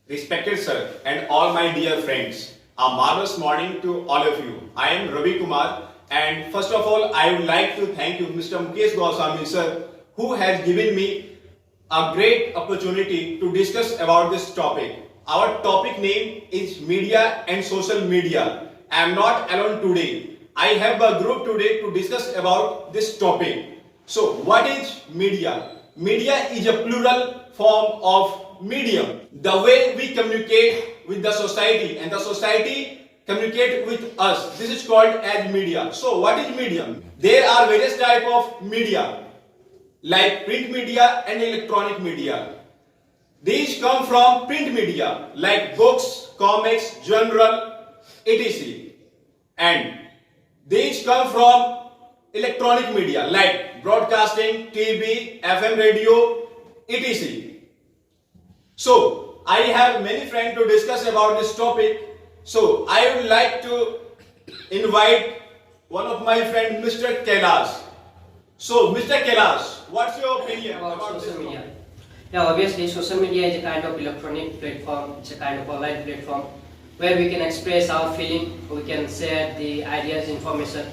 Respected sir and all my dear friends, a marvelous morning to all of you. I am Ravi Kumar and first of all I would like to thank you Mr. Mukesh Goswami sir who has given me a great opportunity to discuss about this topic. Our topic name is media and social media. I am not alone today. I have a group today to discuss about this topic. So what is media? Media is a plural form of medium. The way we communicate with the society and the society communicate with us. This is called as media. So what is medium? There are various type of media like print media and electronic media. These come from print media like books, comics, journal, etc. And these come from electronic media like broadcasting, TV, FM radio, etc. So, I have many friends to discuss about this topic. So, I would like to invite one of my friends, Mr. Kailash. So, Mr. Kailash, what's your opinion about social this media? topic? Yeah, obviously, social media is a kind of electronic platform. It's a kind of online platform where we can express our feeling, we can share the ideas, information.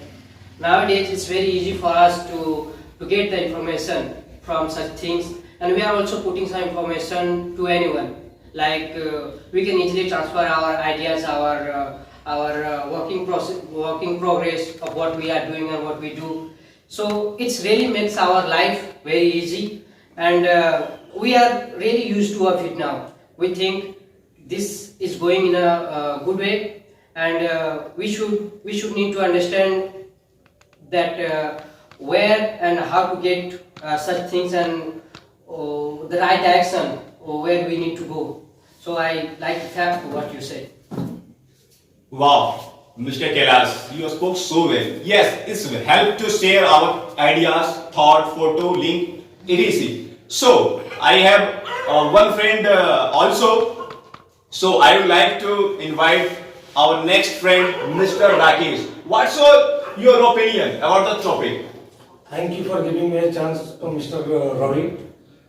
Nowadays, it's very easy for us to get the information from such things, and we are also putting some information to anyone. Like we can easily transfer our ideas, our working progress of what we are doing and what we do. So it really makes our life very easy, and we are really used to of it now. We think this is going in a good way, and we should need to understand that where and how to get such things and the right action or where we need to go. So I like to thank what you said. Wow, Mr. Kailash, you spoke so well. Yes, it's help to share our ideas, thought, photo, link, etc. So, I have one friend also. So, I would like to invite our next friend, Mr. Rakesh. What's your opinion about the topic? Thank you for giving me a chance, Mr. Ravi.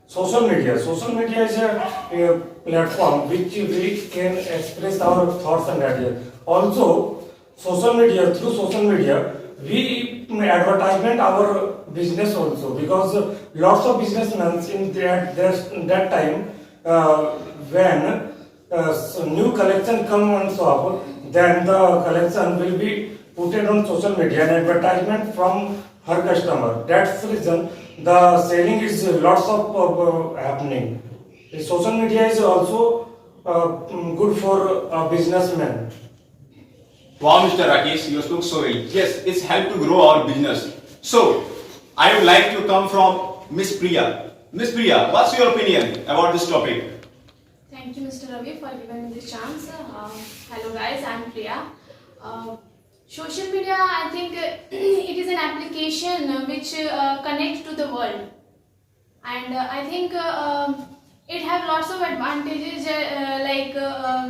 Social media. Social media is a platform which we can express our thoughts and ideas. Also, through social media, we advertisement our business also, because lots of businessmen in that time when new collection come on shop, then the collection will be put it on social media and advertisement from her customer. That's the reason the selling is lots of happening. Social media is also good for a businessman. Wow, Mr. Rakesh, you spoke so well. Yes, it's help to grow our business. So, I would like to come from Miss Priya. Miss Priya, what's your opinion about this topic? Thank you, Mr. Ravi, for giving me this chance. Hello, guys. I'm Priya. Social media, I think it is an application which connects to the world, and I think it have lots of advantages.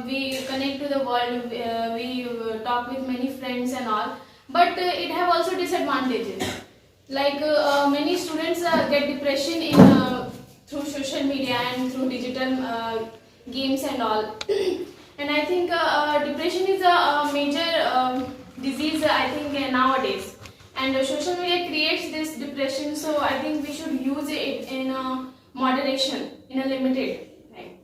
We connect to the world, we talk with many friends and all. But it have also disadvantages. Like many students get depression in through social media and through digital games and all. And I think depression is a major disease, I think, nowadays. And social media creates this depression, so I think we should use it in moderation, in a limited time.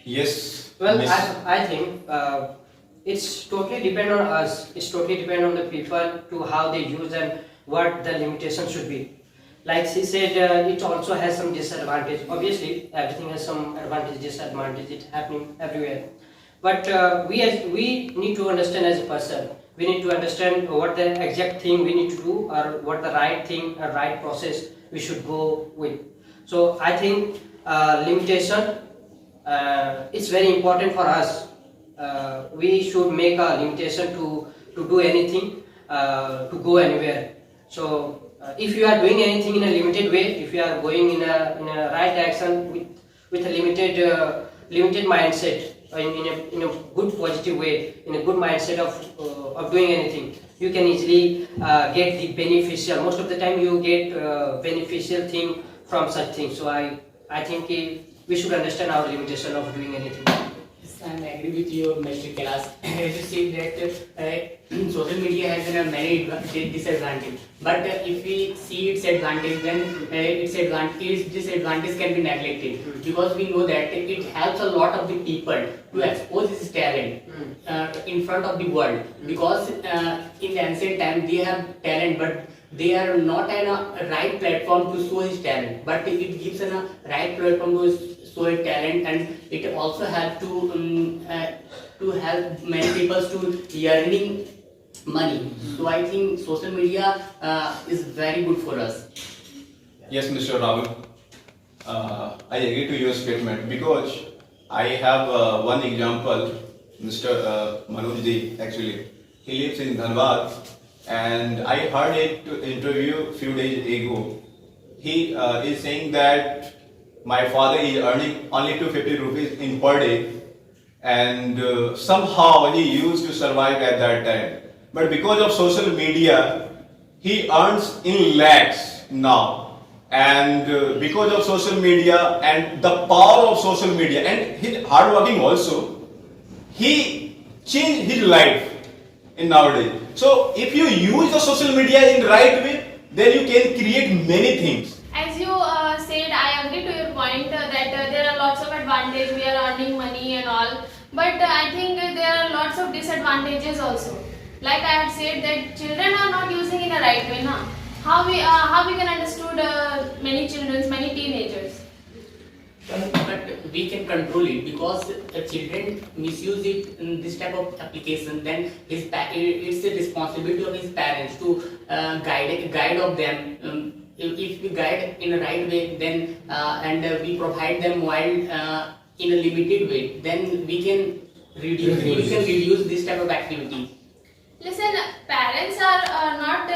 Yes. Well, Miss. I think it's totally depend on us. It's totally depend on the people to how they use and what the limitation should be. Like she said, it also has some disadvantage. Obviously, everything has some advantage, disadvantage. It's happening everywhere. But we need to understand as a person. We need to understand what the exact thing we need to do, or what the right thing, or right process we should go with. So I think limitation is very important for us. We should make a limitation to do anything, to go anywhere. So if you are doing anything in a limited way, if you are going in a right action with a limited mindset, in a good positive way, in a good mindset of doing anything, you can easily get the beneficial. Most of the time, you get beneficial thing from such things. So I think we should understand our limitation of doing anything. Yes, I agree with you, Mr. Kailas. As you say that social media has many disadvantages, but if we see its advantage, then its disadvantage can be neglected, because we know that it helps a lot of the people to expose his talent in front of the world, because in the ancient time they have talent, but they are not in a right platform to show his talent, but it gives a right platform to show his talent, and it also helps to help many people to earning money. So I think social media is very good for us. Yes, Mr. Rahul. I agree to your statement because I have one example, Mr. Manoj Ji, actually. He lives in Dhanbad, and I heard it interview few days ago. He is saying that my father is earning only 250 rupees in per day, and somehow he used to survive at that time. But because of social media, he earns in lakhs now. And because of social media and the power of social media and his hard working also, he changed his life in nowadays. So if you use the social media in right way, then you can create many things. As you said, I agree to your point that there are lots of advantages. We are earning money and all, but I think there are lots of disadvantages also. Like I had said that children are not using in a right way now. How we can understood many children, many teenagers. But we can control it, because children misuse it in this type of application. Then it's the responsibility of his parents to guide of them. If we guide in a right way, then and we provide them while in a limited way, then we can reduce this type of activity. Listen, parents are not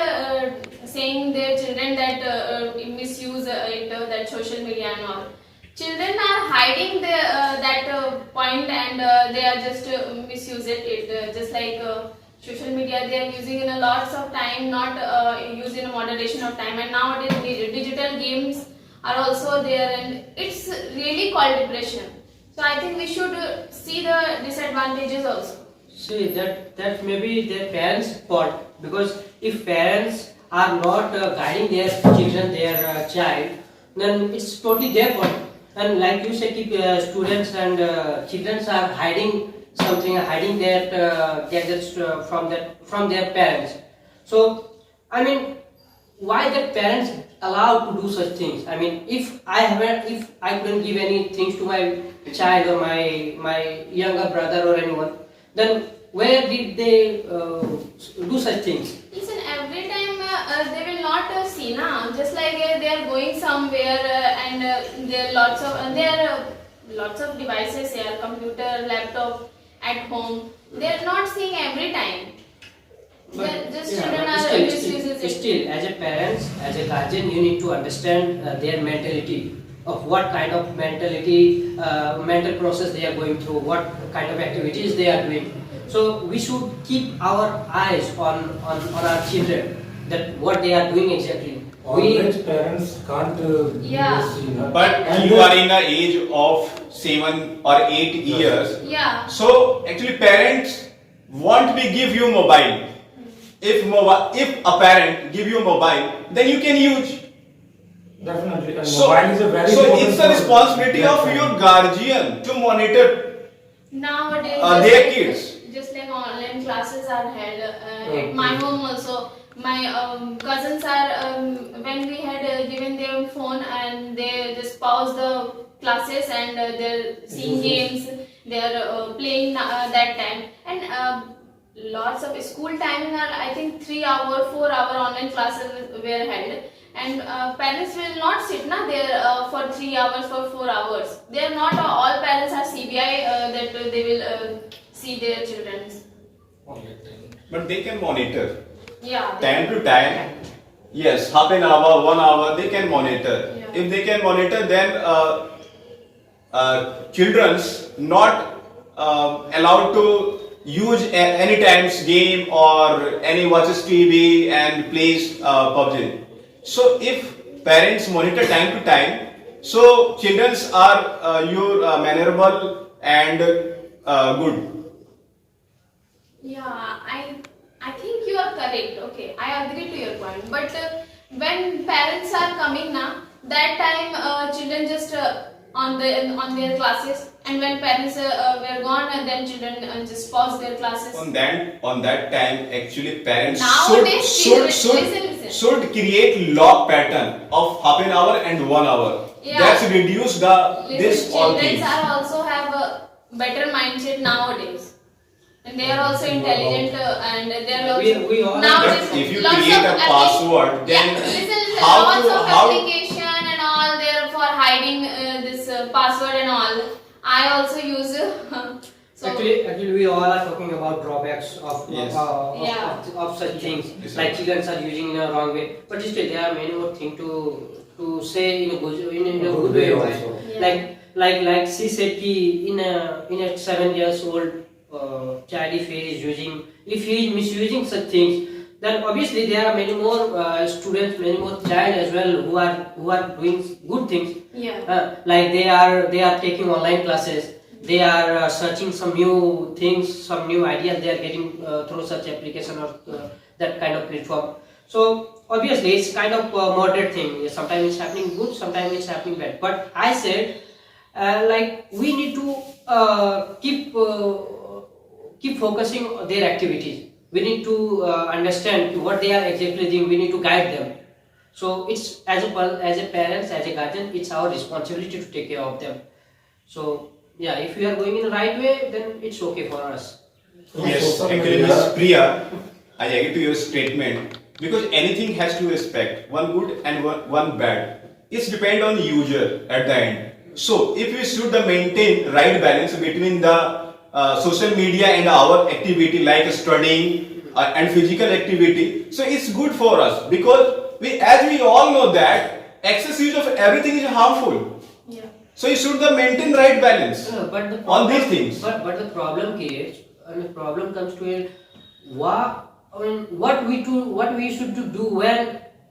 saying their children that misuse that social media and all. Children are hiding that point, and they are just misuse it. Just like social media, they are using in a lots of time, not using a moderation of time. And nowadays, digital games are also there, and it's really called depression. So I think we should see the disadvantages also. See, that may be their parents' fault, because if parents are not guiding their children, their child, then it's totally their fault. And like you said, if students and children are hiding something, hiding their gadgets from their parents. So, I mean, why the parents allowed to do such things? I mean, if I couldn't give any things to my child or my younger brother or anyone, then where did they do such things? Listen, every time they will not see now. Just like they are going somewhere and there are lots of devices here, computer, laptop at home. They are not seeing every time. Children are misusing it. Still, as a parents, as a guardian, you need to understand their mentality, of what kind of mental process they are going through, what kind of activities they are doing. So we should keep our eyes on our children, that what they are doing exactly. Always parents can't see, no? But you are in the age of 7 or 8 years. Yeah. So actually parents won't be give you mobile. If a parent give you mobile, then you can use. Definitely. And So, mobile is a very so important it's the responsibility of platform. your guardian to monitor Nowadays, their kids. just like online classes are held at my home also. My cousins are when we had given them phone, and they just pause the classes, and they're seeing games, they're playing that time, and lots of school timing are, I think, 3 hour, 4 hour online classes were held, and parents will not sit there for 3 hours, for 4 hours. They are not all parents are CBI that they will see their children. But they can monitor. Yeah. Time to time. Yes, half an hour, 1 hour, they can monitor. Yeah. If they can monitor, then children's not allowed to use any times game or any watches TV and plays PUBG. So if parents monitor time to time, So children are your mannerable and good. Yeah, I think you are correct. Okay, I agree to your point. But when parents are coming now, that time children just on their classes, and when parents were gone, and then children just pause their classes. On that time, actually parents Nowadays, listen. should create log pattern of half an hour and 1 hour. Yeah. That's reduce the this Listen, all children things. are also have a better mindset nowadays, and they are also intelligent, and they are also We all- nowadays. But if you lots create of a password, then yeah, listen, how lots to of how application and all there for hiding this password and all. I also use. So Actually, we all are talking about drawbacks Yes. Yeah. of such things. Yes, Like sir. children are using in a wrong way. But still, there are many more things to say in a good way. also. Yeah. Like she said, ki in a 7 years old child, if he is using, if he is misusing such things, then obviously there are many more students, many more child as well who are doing good things. yeah. Like they are taking online classes, they are searching some new things, some new ideas they are getting through such application or that kind of platform. So obviously it's kind of a moderate thing. Sometimes it's happening good, sometimes it's happening bad. But I said, like we need to keep focusing on their activities. We need to understand what they are exactly doing. We need to guide them. So it's as a parents, as a guardian, it's our responsibility to take care of them. So yeah, if we are going in the right way, then it's okay for us. Yes, Social actually, media- Ms. Priya, I agree to your statement because anything has to respect one good and one bad. It's depend on user at the end. So if we should maintain right balance between the social media and our activity like studying and physical activity, so it's good for us because as we all know that excess use of everything is harmful. Yeah. So you should maintain right balance But the on problem, these things. But the problem is, and the problem comes to it. What we should do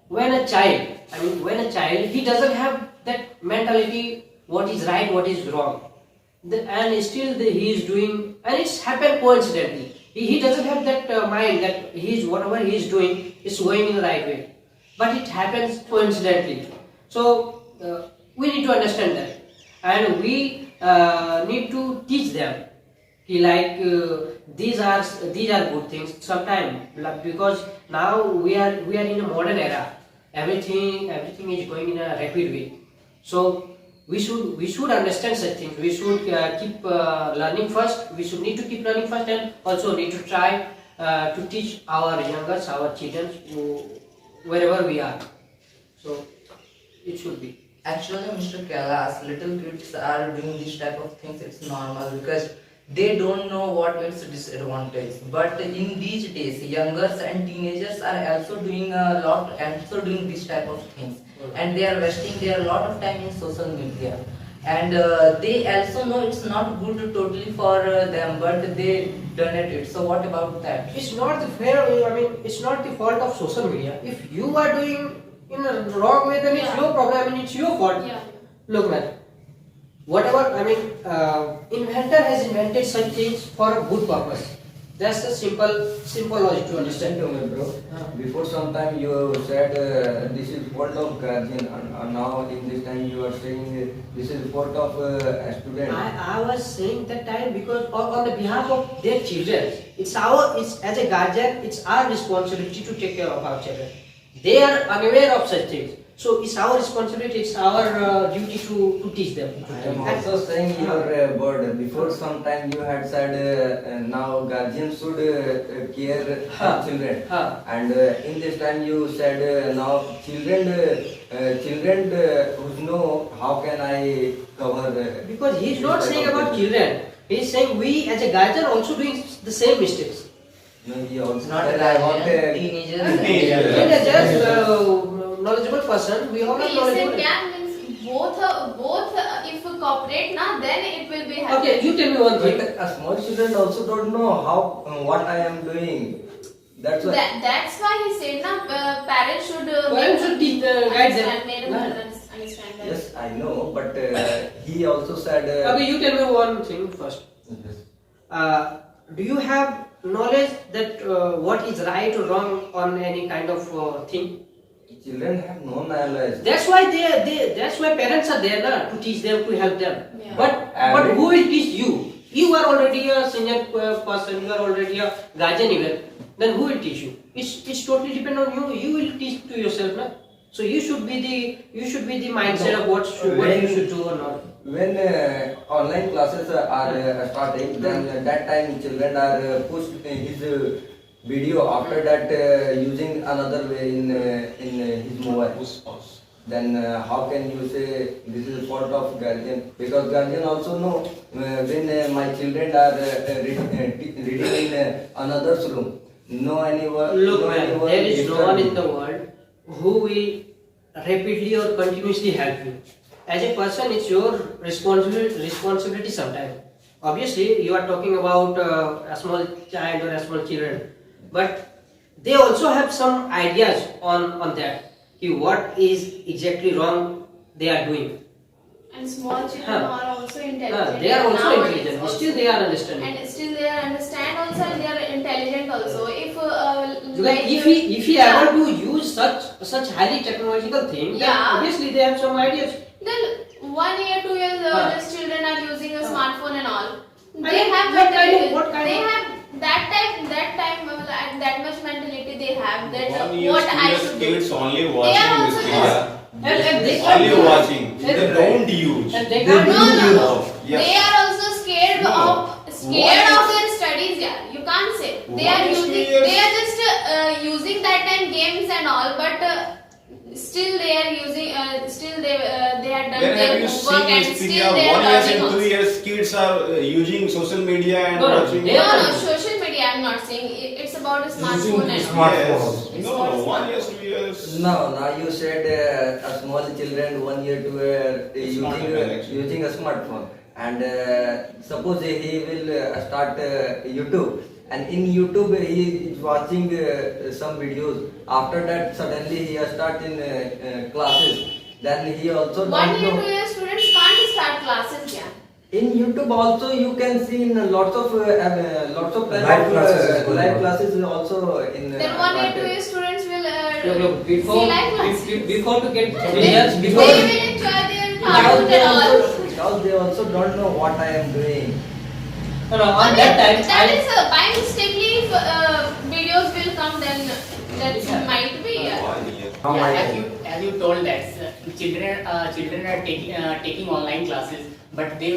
when a child he doesn't have that mentality, what is right, what is wrong, and still he is doing, and it's happened coincidentally. He doesn't have that mind that whatever he is doing is going in the right way, but it happens coincidentally. So we need to understand that, and we need to teach them. Like these are good things sometimes, because now we are in a modern era. Everything is going in a rapid way. So we should understand such things. We should keep learning first. We should need to keep learning first, and also need to try to teach our youngers, our children, wherever we are. So it should be. Actually, Mr. Kailas, little kids are doing this type of things. It's normal because they don't know what is disadvantage. But in these days, youngers and teenagers are also doing this type of things, and they are wasting their lot of time in social media. And they also know it's not good totally for them, but they done it. So what about that? It's not the fair. I mean, it's not the fault of social media. If you are doing in a wrong way, then it's Yeah. your problem. I mean, it's your fault. Yeah. Look, man. Whatever. I mean, inventor has invented such things for a good purpose. That's the simple logic to Listen understand. to me, bro. Before some time you said this is fault of guardian, and now in this time you are saying this is fault of a student. I was saying that time because on the behalf of their children, it's as a guardian, it's our responsibility to take care of our children. They are unaware of such things, so it's our responsibility, it's our duty to teach them. I am also saying your word. Before some time you had said now guardians should care children, and in this time you said now children who know how can I cover. Because he's this not type saying of about thing. children. He's saying we as a guardian also doing the same mistakes. No, he also Not said a I want guardian, a teenagers. Teenagers. Just knowledgeable person. We all are Listen, knowledgeable. can means both if we cooperate na, then it will be happy. Okay, you tell me one thing. But a small student also don't know how what I am doing. That's why. That's why he said na, parents should Parents should teach, guide them. understand, made them Yeah. understand that. Yes, I know, but he also said. Okay, you tell me one thing first. Do you have knowledge that what is right or wrong on any kind of thing? Children have no knowledge. That's why that's why parents are there na, to teach them, to help them. Yeah. But who will teach you? You are already a senior person, you are already a guardian even. Then who will teach you? It's totally depend on you. You will teach to yourself na. So you should be the mindset of what you should do or not. When online classes are starting, then that time children are pushed his video. After that, using another way in his mobile. Then how can you say this is a fault of guardian? Because guardian also know when my children are reading in another's room. No anyone. Look, no man, anyone there is no one in disturb the world who will rapidly or continuously help you. As a person, it's your responsibility sometimes. Obviously, you are talking about a small child or a small children, but they also have some ideas on that. What is exactly wrong they are doing. And small children are also intelligent. They are also Nowadays intelligent. also. Still, they are understanding. And still they are understand also, and they are intelligent also. If Because like if he yeah. able to use such highly technological thing, then Yeah. obviously they have some ideas. Then 1 year, 2 years old, these children are using a smartphone and all. They mean, have what kind of- mentality. what kind They of- have that time that much mentality they have that 1 year, what 2 I years should do. kids only They are watching also this yes. media. And they Only can't- watching. They and- don't use. and they They can't- do No, no, use. no. Yes. They are also scared No. scared of their studies. Yeah, you can't say they are 1 is 2 using. years. They are just using that time games and all, but still they are using. Still they have done Where their have you homework seen and this still media? they are 1 year learning and 2 also. years kids are using social media and No, no, watching. they No, are- no, social media. I'm not saying it's about a smartphone and smartphone. Yes. No, 1 year, 2 years. Now you said a small children 1 year to using a smartphone, and suppose he will start YouTube, and in YouTube he is watching some videos. After that, suddenly he start in classes. Then he also 1 don't year, know. 2 year students can't start classes. Yeah. In YouTube also you can see in lots of Live classes is going live on. classes also in. Then 1 year, 2 year students will Look, before see live classes. before to get 3 They years will before. enjoy their Because cartoons they and all. because they also don't know what I am doing. No, on that time, That is by mistakenly if videos will come, then that Yeah. might be. Yeah. 1 year. How Yeah, might as you told that children are taking online classes, but they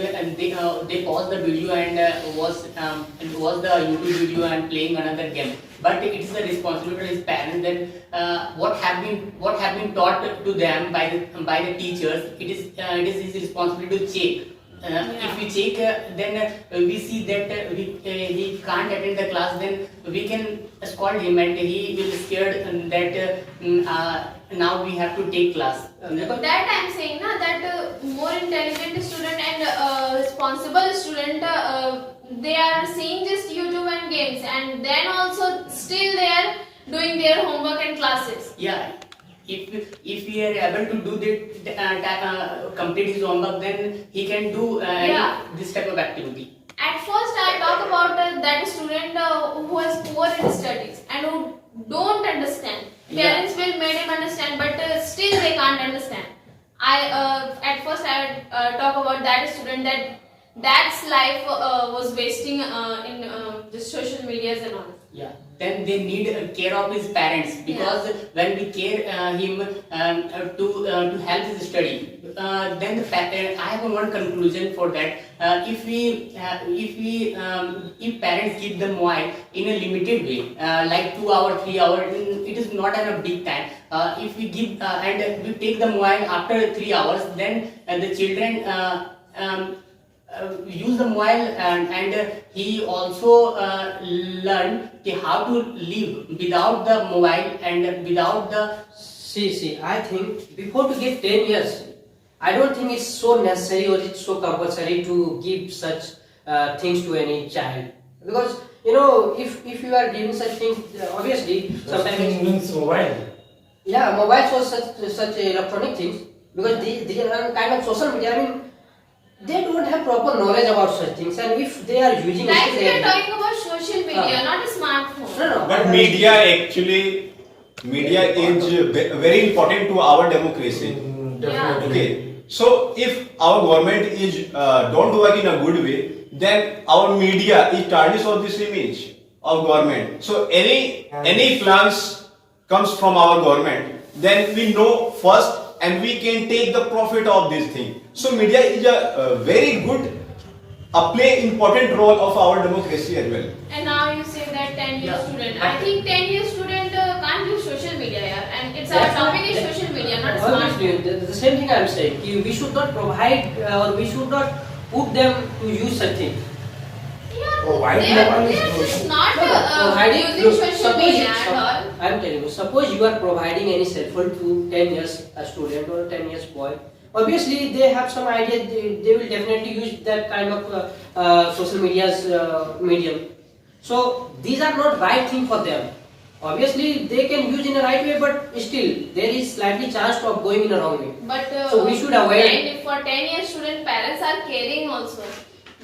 pause the video and watch the YouTube video and playing another game. But it is the responsibility of his parents that what have been taught to them by the teachers. It is his responsibility to check. If we check, then we see that he can't attend the class, then we can scold him and he will scared that now we have to take class. That I'm saying na, that more intelligent student and responsible student they are seeing just YouTube and games, and then also still they are doing their homework and classes. Yeah, if we are able to do that, complete his homework, then he can do Yeah. this type of activity. At first, I talk about that student who is poor in studies and who don't understand. Yeah. Parents will make him understand, but still they can't understand. At first I talk about that student that's life was wasting in just social medias and all. Yeah, then they need care of his parents, because when we care him to help his study, then I have one conclusion for that. If parents give the mobile in a limited way, like 2 hours, 3 hours, it is not a big time. If we give and we take the mobile after 3 hours, then the children use the mobile, and he also learn how to live without the mobile and without the. See, I think before to get 10 years, I don't think it's so necessary or it's so compulsory to give such things to any child. Because, if you are giving such things, obviously, sometimes means mobile. yeah, mobiles was such electronic things. because these are kind of social media. I mean, they don't have proper knowledge about such things, and if they are using Like it, we are talking about social media, Ah. not a smartphone. no. But media actually, media is very important to our democracy. Definitely. Okay, so if our government is don't work in a good way, then our media is tarnish of this image of government. So any plans comes from our government, then we know first and we can take the profit of this thing. So media is a very good, play important role of our democracy as well. And now you say that 10-year Yeah. student. I think 10-year student can't use social media, yeah. And it's our That's topic not- is social media, not Obviously, smartphone. the same thing I am saying. We should not provide or we should not put them to use such things. Yeah, Provide they are mobile is just not Providing- using look, social suppose media you- at all. I am telling you, suppose you are providing any cell phone to 10 years a student or 10 years boy. Obviously, they have some idea. They will definitely use that kind of social media's medium. So these are not right thing for them. Obviously, they can use in a right way, but still there is slightly chance of going in a wrong way. But So we should avoid- And for 10-year student, parents are caring also.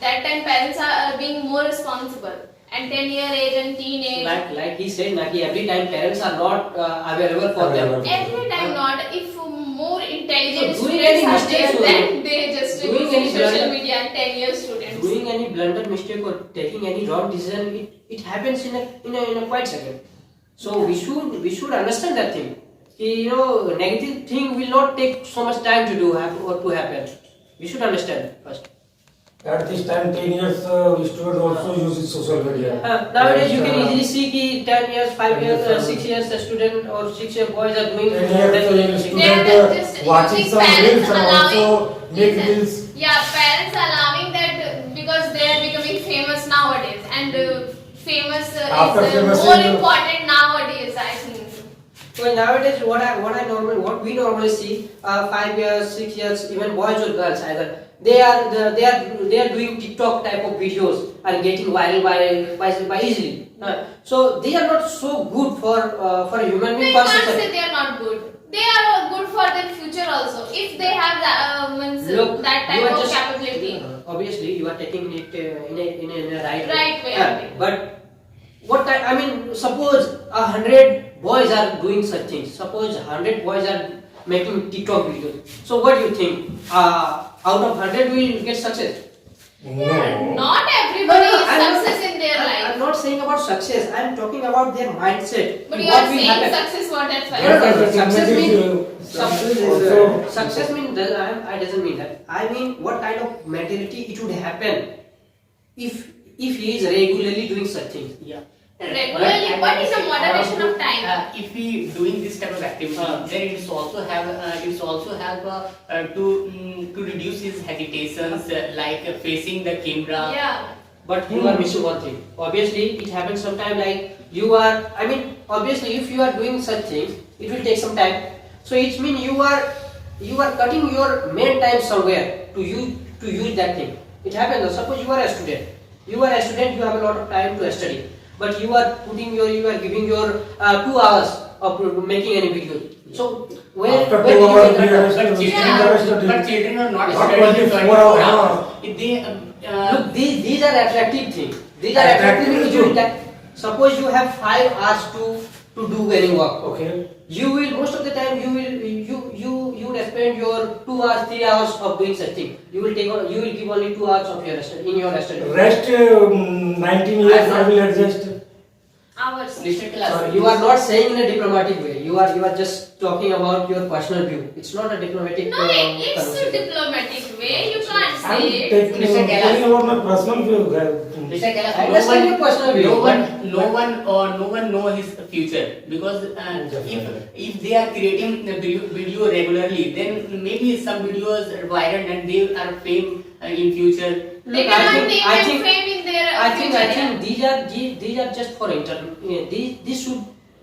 That time parents are being more responsible. And 10-year age and teenage. Like he said, Naki, every time parents are not available for them. Available. Every time not. If more intelligent So doing students any are mistakes there, will- then they just doing use any social blunder- media and 10-year students. Doing any blunder mistake or taking any wrong decision, it happens in a quite second. So we should understand that thing. You know, negative thing will not take so much time to do or to happen. We should understand first. At this time, 10 years, student also uses social media. Nowadays you And, can easily see ki 10 years, 5 years, 6 years a student or 6-year boys are doing 10 that. years, They student are just watching using some reels parents and allowing- also make Listen. reels. Yeah, parents allowing that because they are becoming famous nowadays, and famous After is famous more is- important nowadays, I think. So nowadays what we normally see 5 years, 6 years, even boys or girls either they are doing TikTok type of videos and getting viral by easily. So they are not so good for a human We being. can't for say society. they are not good. They are good for their future also if they have that Look, that you type are of just- capability. Obviously, you are taking it in a right Right way, Yeah, okay. but I mean, suppose 100 boys are doing such things. Suppose 100 boys are making TikTok videos. So what do you think? Out of 100 will get success? No. Not everybody No, is I'm not- success in their I'm life. not saying about success. I'm talking about their mindset. But you What are will saying happen? success, what that's why. No, no, no. But Success it means is, success. also- Success means I doesn't mean that. I mean what kind of mentality it would happen if he is regularly doing such things. Yeah. Regularly, but in a moderation of time. If we doing this type of activity, then it's also help to reduce his hesitations, like facing the camera. Yeah. But you are missing one thing. Obviously, it happens sometime like you are. I mean, obviously, if you are doing such things, it will take some time. So it means you are cutting your main time somewhere to use that thing. It happens. Suppose you are a student. You have a lot of time to study, but you are giving your 2 hours of making any video. So After when 2 you hours, will we cut are down? still But children are not Not studying 24 24 hours. hours. If they Look, these are attractive things. These are attractive Attractive things. too. That suppose you have 5 hours to do any work. Okay. You will most of the time you will spend your 2 hours, 3 hours of doing such thing. You will give only 2 hours of your study. Rest 19 years I will adjust. Hours. Mr. Class, You are not saying in a diplomatic way. You are just talking about your personal view. It's not a diplomatic. No, it's a conversation. diplomatic way. You can't I'm say it. Mr. Kailash. telling about my personal view. Mr. Kailash, I understand your personal view, no one know his future, because if they are creating the video regularly, then maybe some videos are viral and they are fame in future. They Look, cannot take I them think fame in their I think future. these are just for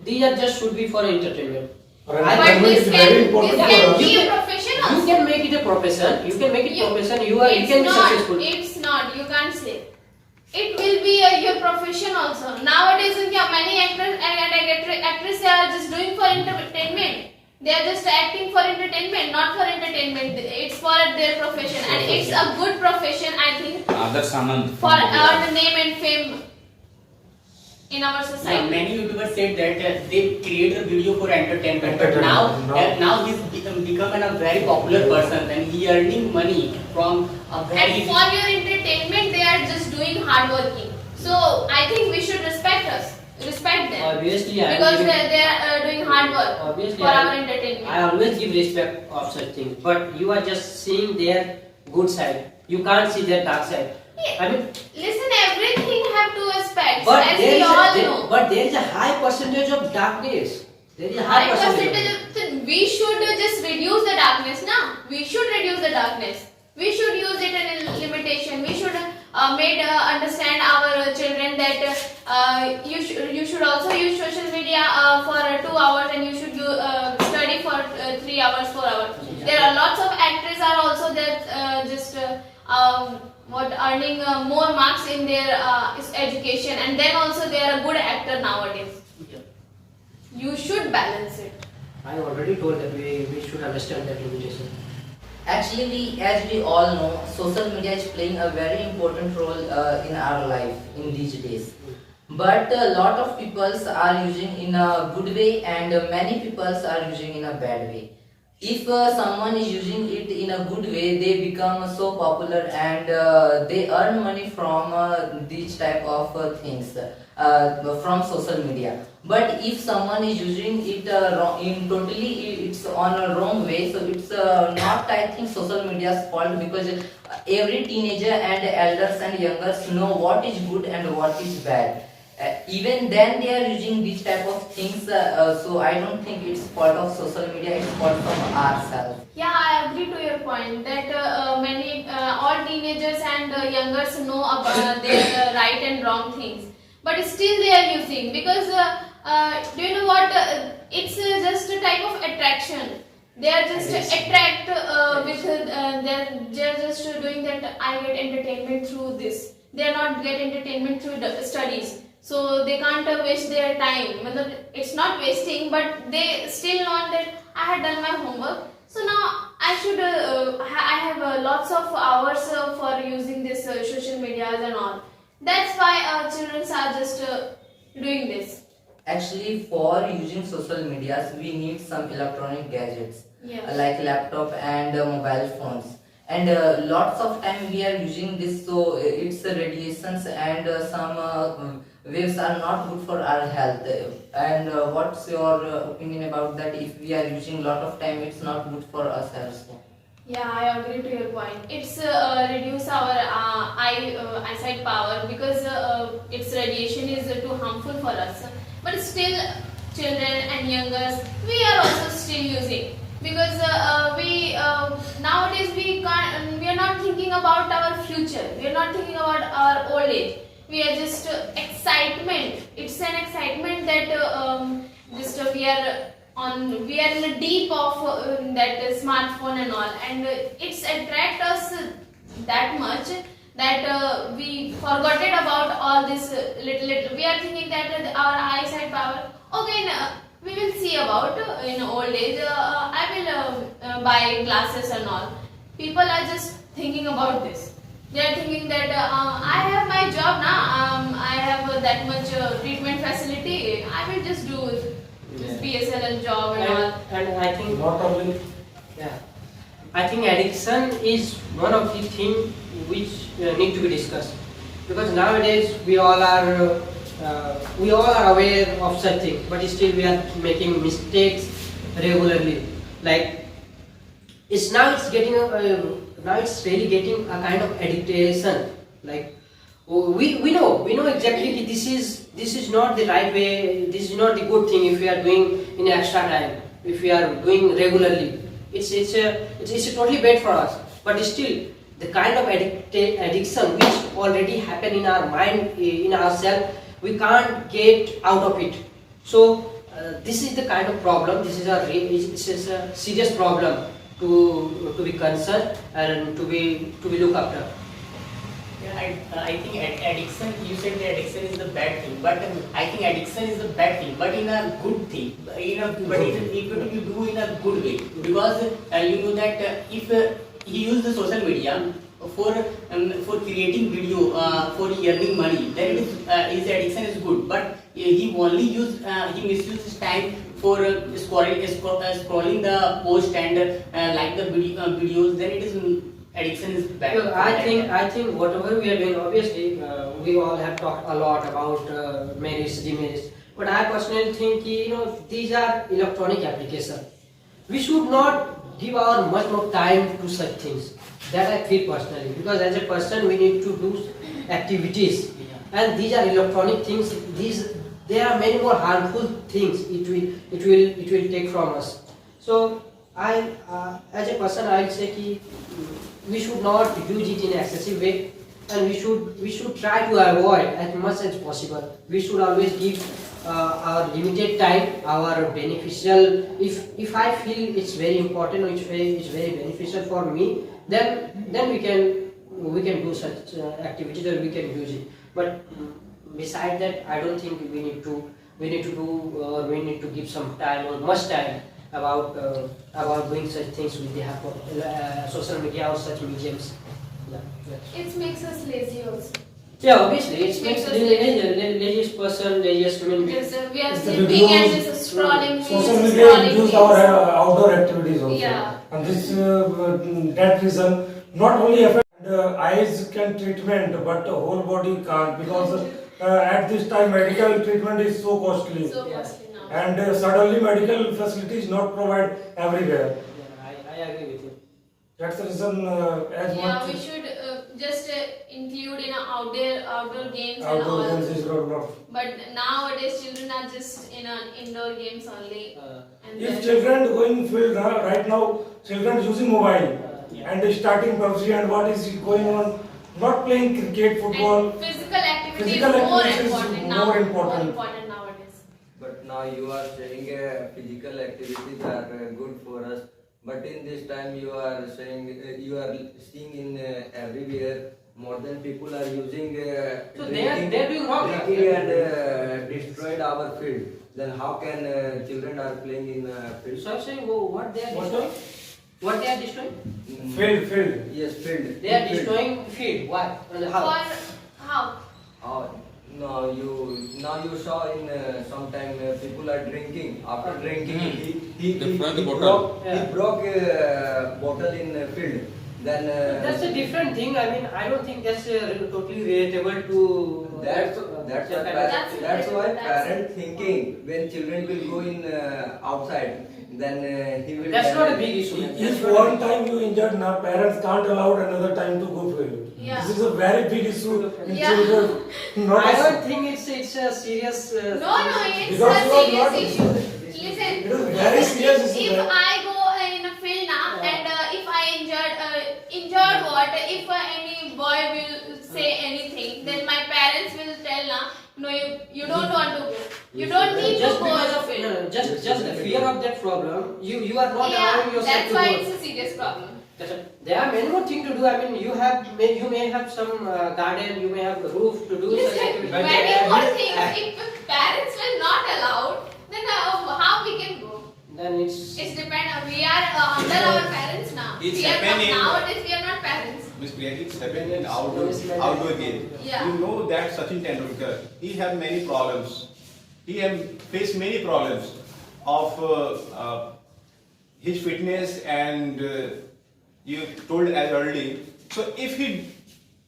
these are just should be for entertainment. For I But think entertainment this is very can important this for can us. be a profession you also. can make it a profession. You can make it profession. You It's can be not. successful. It's not. You can't say. It will be your profession also. Nowadays, many actors and actresses are just doing for entertainment. They are just acting for entertainment, not for entertainment. It's for their profession, and it's a good profession, I think, for our name and fame in our Yeah, society. many YouTubers said that they create a video for entertainment, but now he's become a very popular person and he earning money from a very. And for your entertainment, they are just doing hard working. So I think we should respect them. Obviously, Because they are doing hard work Obviously, for our entertainment. I always give respect of such things, but you are just seeing their good side. You can't see their dark side. I mean, Listen, everything have two aspects, but as there we is all know. but there is a high percentage of darkness. There is a High high percentage. percentage of, we should just reduce the darkness now. We should reduce the darkness. We should use it in a limitation. We should understand our children that you should also use social media for 2 hours, and you should study for 3 hours, 4 hours. There are lots of actors are also there just earning more marks in their education, and then also they are a good actor nowadays. You should balance it. I already told that we should understand that limitation. Actually, as we all know, social media is playing a very important role in our life in these days. But a lot of people are using in a good way, and many people are using in a bad way. If someone is using it in a good way, they become so popular and they earn money from these type of things from social media. But if someone is using it in totally it's on a wrong way, so it's not, I think, social media's fault, because every teenager and elders and youngers know what is good and what is bad. Even then they are using these type of things, so I don't think it's fault of social media, it's fault from ourselves. Yeah, I agree to your point that all teenagers and youngers know about their right and wrong things, but still they are using, because do you know what? It's just a type of attraction. They are just attract with they're just doing that. I get entertainment through this. They are not get entertainment through the studies. So they can't waste their time. It's not wasting, but they still know that I had done my homework. So now I should I have lots of hours for using this social medias and all. That's why children are just doing this. Actually, for using social medias, we need some electronic gadgets like laptop and mobile phones. And lots of time we are using this, so its radiations and some waves are not good for our health. And what's your opinion about that? If we are using lot of time, it's not good for us also. Yeah, I agree to your point. It's reduce our eyesight power, because its radiation is too harmful for us. But still, children and youngers, we are also still using, because nowadays we are not thinking about our future. We are not thinking about our old age. We are just excitement. It's an excitement that we are in the deep of that smartphone and all, and it's attract us that much that we forgotten about all this little. We are thinking that our eyesight power. Okay, we will see about in old age. I will buy glasses and all. People are just thinking about this. They are thinking that I have my job now. I have that much treatment facility. I will just do this PSL job and all. And I think Not only I think addiction is one of the things which need to be discussed, because nowadays we all are aware of such things, but still we are making mistakes regularly. Like it's really getting a kind of addiction. Like we know exactly that this is not the right way. This is not the good thing if we are doing in extra time. If we are doing regularly, it's totally bad for us. But still, the kind of addiction which already happened in our mind, in ourselves, we can't get out of it. So this is the kind of problem. This is a serious problem to be concerned and to be looked after. Yeah, I think addiction. You said that addiction is the bad thing, but I think addiction is the bad thing, but in a good thing. If you do in a good way, because you know that if he use the social media for creating video for earning money, then it is his addiction is good. But he only he misuses time for scrolling the post and like the videos. Then it is addiction is bad. Well, I think whatever we are doing, obviously, we all have talked a lot about merits, demerits. But I personally think, these are electronic applications. We should not give our much more time to such things. That I feel personally, because as a person we need to do activities, and these are electronic things. There are many more harmful things it will take from us. So I as a person I will say कि we should not use it in an excessive way, and we should try to avoid as much as possible. We should always give our limited time, our beneficial. If I feel it's very important or it's very beneficial for me, then we can do such activities or we can use it. But beside that, I don't think we need to give some time or much time about doing such things with the help of social media or such mediums. Yeah. It makes us lazy also. Yeah, obviously, it Makes makes us the laziest person, laziest human being. Because we are It's the sitting and videos, just scrolling. Social reels, media scrolling reduced reels. our outdoor activities also. Yeah. And this that reason not only affect eyes can treatment, but the whole body can't, because at this time medical treatment is so costly, So costly now. and suddenly medical facilities not provide everywhere. Yeah, I agree with you. That's the reason as Yeah, much we should just include in outdoor games and outdoor all. games is not. But nowadays children are just in indoor games only. And If then- children going field right now, children using mobile Yeah. and starting PUBG, and what is going on, not playing cricket, football. And physical activity Physical is more activity is important now. more important. Nowadays. But now you are saying physical activities are good for us. But in this time you are saying you are seeing in everywhere modern people are using So they're doing wrong. drinking and destroyed our field. Then how can children are playing in field? So I'm saying, what they are What? destroying? What they are destroying? Field. Yes, field. They are destroying field. Why? And how? For how? Now you saw in sometime people are drinking. After drinking, he bottle. broke a bottle in field. Then That's a different thing. I mean, I don't think that's totally relatable to. that's That's why that's- parent thinking when children will go in outside, then he will. That's not a big issue. If one time you injured, now parents can't allow another time to go field. Yeah. This is a very big issue in Yeah. children. Not I a- don't think it's a serious. No, it's Because a you are serious not- issue. Listen, It is very serious issue, if right? I go in a field now and if I injured what? If any boy will say anything, then my parents will tell now, no, you don't want to go. You don't need Just to go because in a of field. just the fear of that problem, you are not Yeah, allowing yourself that's to why go. it's a serious problem. There are many more things to do. I mean, you may have some garden, you may have a roof to do such Listen, activities. many more things. If parents will not allow, then how we can go? Then it's It's depend. We are under our parents now. It's We are not, happening. nowadays we are not parents. Miss Priya, it's happening in outdoor game. Yeah. You know that Sachin Tendulkar, he have many problems. He have faced many problems of his fitness, and you told as early. So if he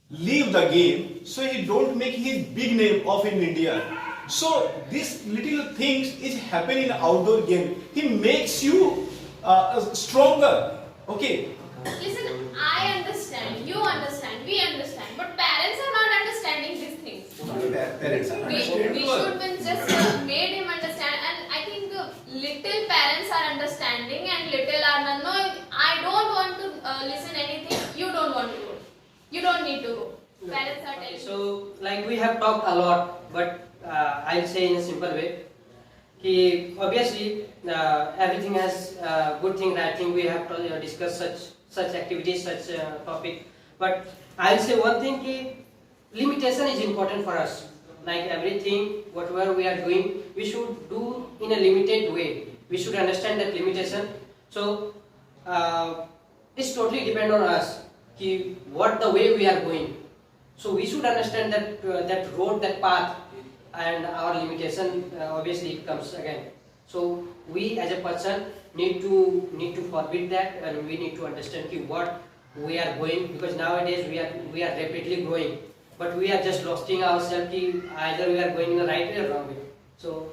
leave the game, so he don't make his big name of in India. So these little things is happening in outdoor game. He makes you stronger. Okay. Listen, I understand, you understand, we understand, but parents are not understanding these things. Parents are We understandable. should have just made him understand, and I think little parents are understanding and little are not. No, I don't want to listen anything. You don't want to go. You don't need to go. Parents are telling. so like we have talked a lot, but I'll say in a simple way. Obviously, everything has good thing. I think we have to discuss such activities, such topic. But I'll say one thing: limitation is important for us. Like everything, whatever we are doing, we should do in a limited way. We should understand that limitation. So it's totally depend on us. What the way we are going. So we should understand that that road, that path, and our limitation obviously it comes again. So we as a person need to forbid that, and we need to understand what we are going, because nowadays we are rapidly growing, but we are just losing ourselves. Either we are going in the right way or wrong way. So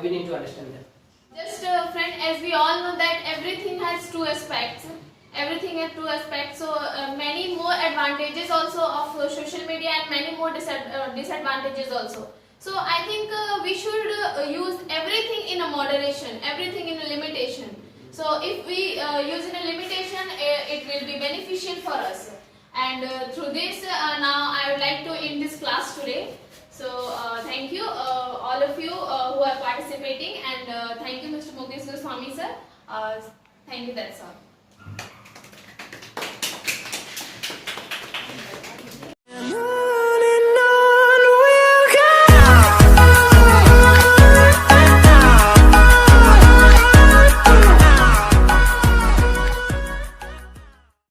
we need to understand that. Just friend, as we all know that everything has two aspects. Everything has two aspects. So many more advantages also of social media and many more disadvantages also. So I think we should use everything in a moderation, everything in a limitation. So if we use in a limitation, it will be beneficial for us. And through this, now I would like to end this class today. So thank you all of you who are participating, and thank you Mr. Mukesh Goswami sir. Thank you, that's all.